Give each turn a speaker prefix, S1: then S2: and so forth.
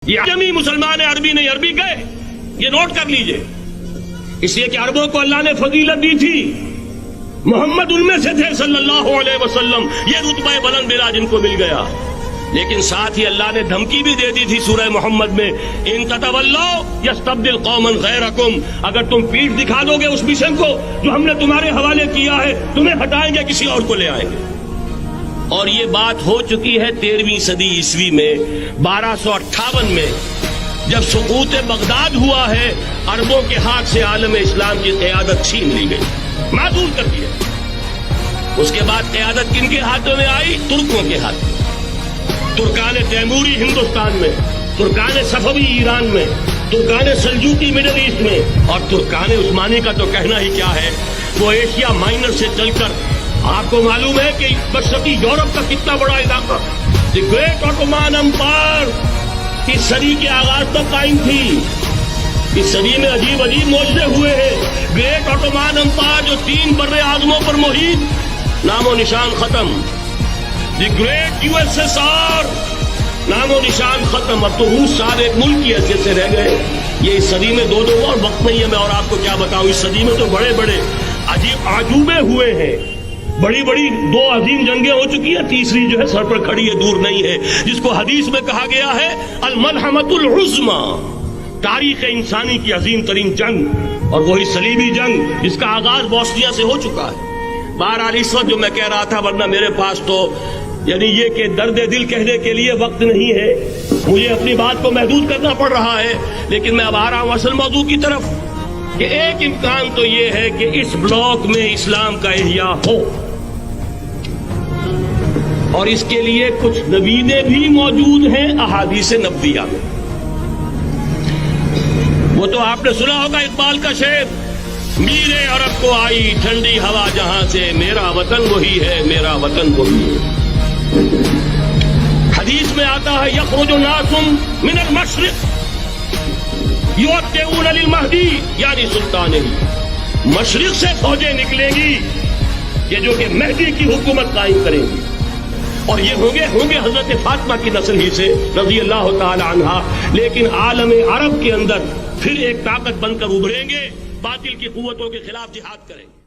S1: یہ عجمی مسلمان عربی نہیں عربی گئے، یہ نوٹ کر لیجئے، اس لیے کہ عربوں کو اللہ نے فضیلت دی تھی، محمد ان میں سے تھے صلی اللہ علیہ وسلم، یہ رتبہ بلند بلا جن کو مل گیا، لیکن ساتھ ہی اللہ نے دھمکی بھی دے دی تھی سورہ محمد میں، ان تتولوا یستبدل قوما غیرکم، اگر تم پیٹھ دکھا دو گے اس مشن کو جو ہم نے تمہارے حوالے کیا ہے، تمہیں ہٹائیں گے، کسی اور کو لے آئیں گے۔ اور یہ بات ہو چکی ہے 13ویں صدی عیسوی میں، 1258 میں جب سقوط بغداد ہوا ہے، عربوں کے ہاتھ سے عالم اسلام کی قیادت چھین لی گئی، معذور کر دیا۔ اس کے بعد قیادت کن کے ہاتھوں میں آئی؟ ترکوں کے ہاتھ، ترکان تیموری ہندوستان میں، ترکان صفوی ایران میں، ترکان سلجوقی مڈل ایسٹ میں، اور ترکان عثمانی کا تو کہنا ہی کیا ہے، وہ ایشیا مائنر سے چل کر، آپ کو معلوم ہے کہ مشرقی یورپ کا کتنا بڑا علاقہ، دی گریٹ آٹومان امپائر اس صدی کے آغاز تک قائم تھی۔ اس صدی میں عجیب عجیب معجزے ہوئے ہیں۔ گریٹ آٹومان امپائر جو 3 بر اعظموں پر محیط، نام و نشان ختم۔ دی گریٹ USSR، نام و نشان ختم۔ اب تو روس صاحب ایک ملک کی حیثیت سے رہ گئے۔ یہ اس صدی میں دو اور وقت نہیں ہے، میں اور آپ کو کیا بتاؤں، اس صدی میں تو بڑے بڑے عجیب عجوبے ہوئے ہیں، بڑی بڑی 2 عظیم جنگیں ہو چکی ہیں، تیسری جو ہے سر پر کھڑی ہے، دور نہیں ہے، جس کو حدیث میں کہا گیا ہے الملحمۃ العظمی، تاریخ انسانی کی عظیم ترین جنگ، اور وہی صلیبی جنگ جس کا آغاز بوسنیا سے ہو چکا ہے۔ بہرحال اس وقت جو میں کہہ رہا تھا، ورنہ میرے پاس تو یعنی یہ کہ درد دل کہنے کے لیے وقت نہیں ہے، مجھے اپنی بات کو محدود کرنا پڑ رہا ہے، لیکن میں اب آ رہا ہوں اصل موضوع کی طرف، کہ ایک امکان تو یہ ہے کہ اس بلاک میں اسلام کا احیاء ہو، اور اس کے لیے کچھ نویدیں بھی موجود ہیں احادیث نبویہ میں۔ وہ تو آپ نے سنا ہوگا اقبال کا شعر، میرے عرب کو آئی ٹھنڈی ہوا جہاں سے، میرا وطن وہی ہے، میرا وطن وہی ہے۔ حدیث میں آتا ہے یخرج ناس من المشرق یؤتون للمہدی، یعنی سلطان ہی، مشرق سے فوجیں نکلیں گی یہ جو کہ مہدی کی حکومت قائم کریں گی، اور یہ ہوں گے حضرت فاطمہ کی نسل ہی سے رضی اللہ تعالی عنہا، لیکن عالم عرب کے اندر پھر ایک طاقت بن کر ابھریں گے، باطل کی قوتوں کے خلاف جہاد کریں گے۔